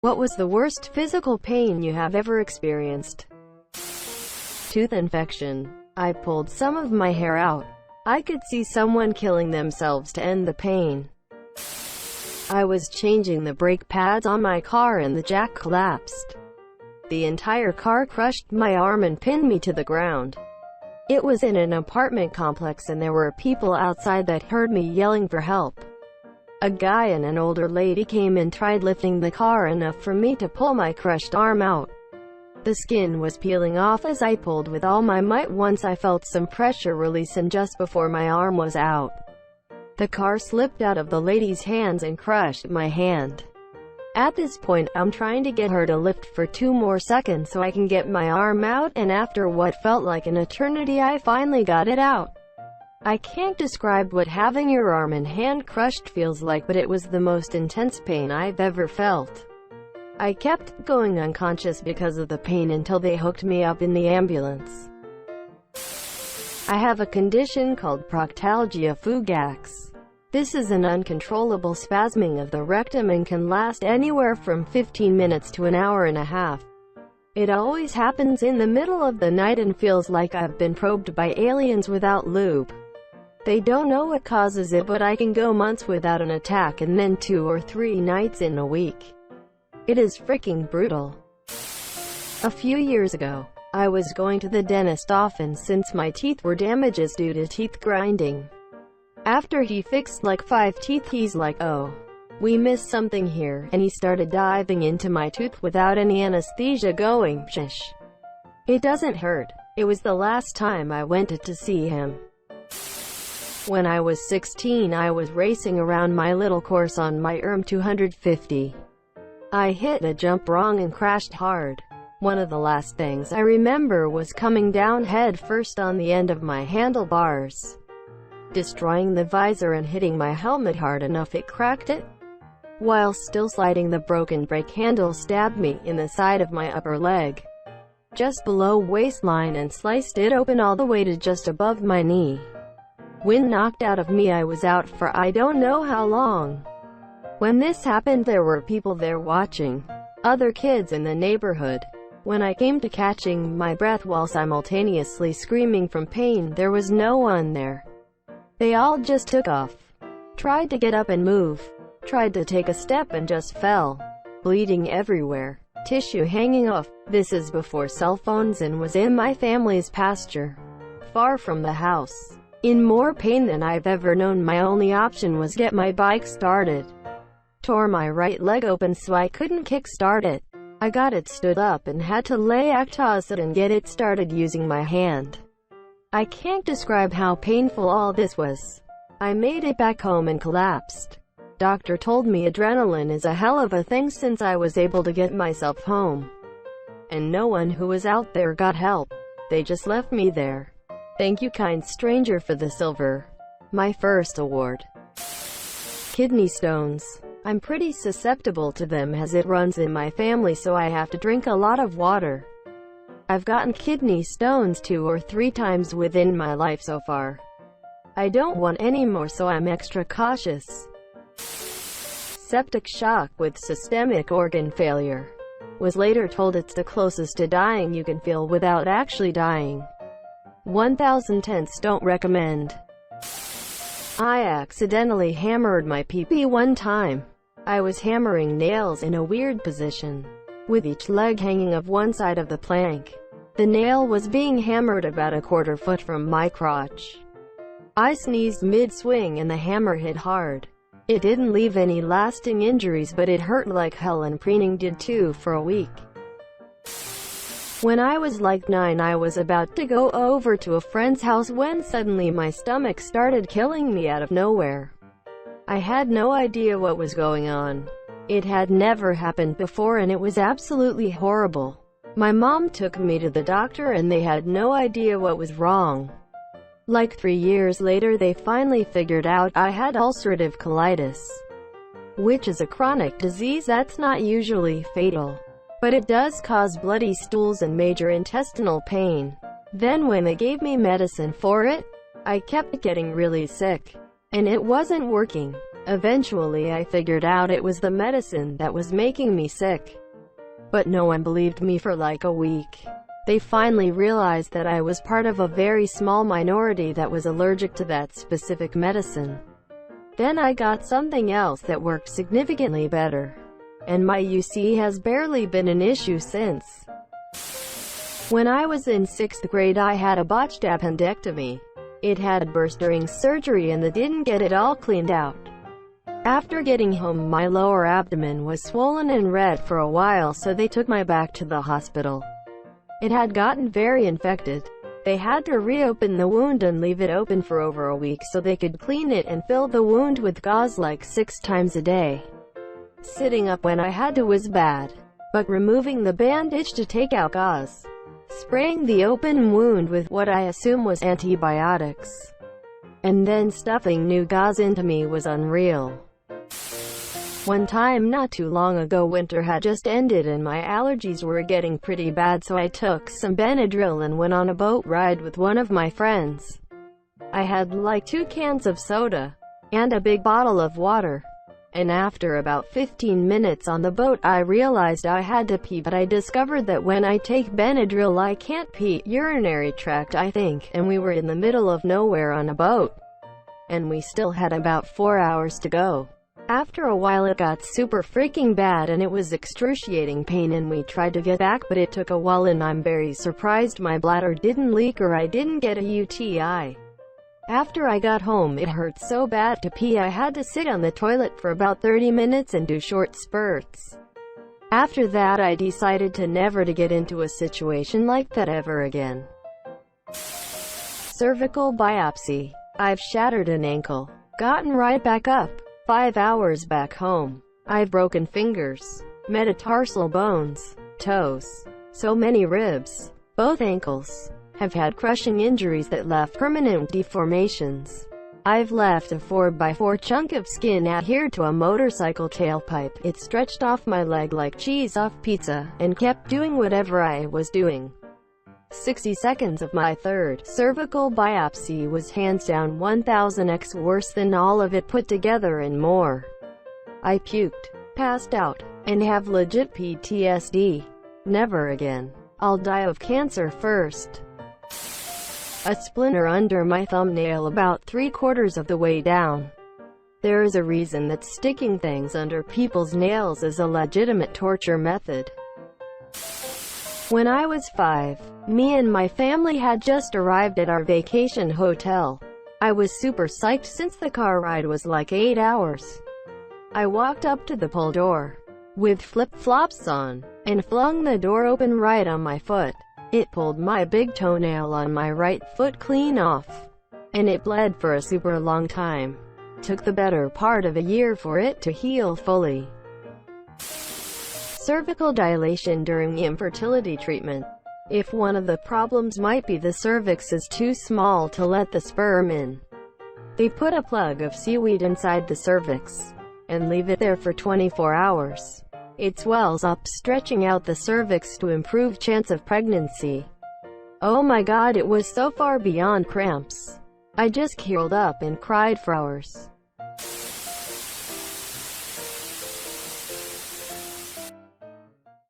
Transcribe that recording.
What was the worst physical pain you have ever experienced? Tooth infection. I pulled some of my hair out. I could see someone killing themselves to end the pain. I was changing the brake pads on my car and the jack collapsed. The entire car crushed my arm and pinned me to the ground. It was in an apartment complex and there were people outside that heard me yelling for help. A guy and an older lady came and tried lifting the car enough for me to pull my crushed arm out. The skin was peeling off as I pulled with all my might. Once I felt some pressure release and just before my arm was out, the car slipped out of the lady's hands and crushed my hand. At this point, I'm trying to get her to lift for 2 more seconds so I can get my arm out, and after what felt like an eternity, I finally got it out. I can't describe what having your arm and hand crushed feels like, but it was the most intense pain I've ever felt. I kept going unconscious because of the pain until they hooked me up in the ambulance. I have a condition called proctalgia fugax. This is an uncontrollable spasming of the rectum and can last anywhere from 15 minutes to an hour and a half. It always happens in the middle of the night and feels like I've been probed by aliens without lube. They don't know what causes it, but I can go months without an attack and then 2 or 3 nights in a week. It is freaking brutal. A few years ago, I was going to the dentist often since my teeth were damaged due to teeth grinding. After he fixed like 5 teeth, he's like, "Oh, we missed something here," and he started diving into my tooth without any anesthesia, going, "Shish. It doesn't hurt." It was the last time I went to see him. When I was 16, I was racing around my little course on my ERM 250. I hit a jump wrong and crashed hard. One of the last things I remember was coming down head first on the end of my handlebars, destroying the visor and hitting my helmet hard enough it cracked it. While still sliding, the broken brake handle stabbed me in the side of my upper leg, just below waistline, and sliced it open all the way to just above my knee. Wind knocked out of me. I was out for I don't know how long. When this happened, there were people there watching, other kids in the neighborhood. When I came to catching my breath while simultaneously screaming from pain, there was no one there. They all just took off. Tried to get up and move. Tried to take a step and just fell. Bleeding everywhere. Tissue hanging off. This is before cell phones and was in my family's pasture, far from the house. In more pain than I've ever known, my only option was get my bike started. Tore my right leg open so I couldn't kick-start it. I got it stood up and had to lay acid and get it started using my hand. I can't describe how painful all this was. I made it back home and collapsed. Doctor told me adrenaline is a hell of a thing since I was able to get myself home. And no one who was out there got help. They just left me there. Thank you, kind stranger, for the silver. My first award. Kidney stones. I'm pretty susceptible to them as it runs in my family, so I have to drink a lot of water. I've gotten kidney stones 2 or 3 times within my life so far. I don't want any more, so I'm extra cautious. Septic shock with systemic organ failure. Was later told it's the closest to dying you can feel without actually dying. 1000 tenths don't recommend. I accidentally hammered my pee-pee one time. I was hammering nails in a weird position, with each leg hanging of one side of the plank. The nail was being hammered about a 1/4 foot from my crotch. I sneezed mid-swing and the hammer hit hard. It didn't leave any lasting injuries, but it hurt like hell, and preening did too for a week. When I was like 9, I was about to go over to a friend's house when suddenly my stomach started killing me out of nowhere. I had no idea what was going on. It had never happened before and it was absolutely horrible. My mom took me to the doctor and they had no idea what was wrong. Like 3 years later, they finally figured out I had ulcerative colitis, which is a chronic disease that's not usually fatal, but it does cause bloody stools and major intestinal pain. Then when they gave me medicine for it, I kept getting really sick, and it wasn't working. Eventually I figured out it was the medicine that was making me sick. But no one believed me for like a week. They finally realized that I was part of a very small minority that was allergic to that specific medicine. Then I got something else that worked significantly better. And my UC has barely been an issue since. When I was in 6th grade I had a botched appendectomy. It had burst during surgery and they didn't get it all cleaned out. After getting home my lower abdomen was swollen and red for a while, so they took my back to the hospital. It had gotten very infected. They had to reopen the wound and leave it open for over a week so they could clean it and fill the wound with gauze like 6 times a day. Sitting up when I had to was bad, but removing the bandage to take out gauze, spraying the open wound with what I assume was antibiotics, and then stuffing new gauze into me was unreal. One time not too long ago, winter had just ended and my allergies were getting pretty bad, so I took some Benadryl and went on a boat ride with one of my friends. I had like 2 cans of soda and a big bottle of water. And after about 15 minutes on the boat I realized I had to pee, but I discovered that when I take Benadryl I can't pee. Urinary tract, I think. And we were in the middle of nowhere on a boat. And we still had about 4 hours to go. After a while it got super freaking bad and it was excruciating pain, and we tried to get back but it took a while, and I'm very surprised my bladder didn't leak or I didn't get a UTI. After I got home it hurt so bad to pee I had to sit on the toilet for about 30 minutes and do short spurts. After that I decided to never to get into a situation like that ever again. Cervical biopsy. I've shattered an ankle. Gotten right back up. 5 hours back home. I've broken fingers, metatarsal bones, toes, so many ribs. Both ankles have had crushing injuries that left permanent deformations. I've left a 4x4 chunk of skin adhered to a motorcycle tailpipe. It stretched off my leg like cheese off pizza, and kept doing whatever I was doing. 60 seconds of my third cervical biopsy was hands down 1000x worse than all of it put together and more. I puked, passed out, and have legit PTSD. Never again. I'll die of cancer first. A splinter under my thumbnail about 3/4 of the way down. There is a reason that sticking things under people's nails is a legitimate torture method. When I was 5, me and my family had just arrived at our vacation hotel. I was super psyched since the car ride was like 8 hours. I walked up to the pull door with flip-flops on and flung the door open right on my foot. It pulled my big toenail on my right foot clean off, and it bled for a super long time. Took the better part of a year for it to heal fully. Cervical dilation during infertility treatment. If one of the problems might be the cervix is too small to let the sperm in, they put a plug of seaweed inside the cervix and leave it there for 24 hours. It swells up, stretching out the cervix to improve chance of pregnancy. Oh my god, it was so far beyond cramps. I just curled up and cried for hours.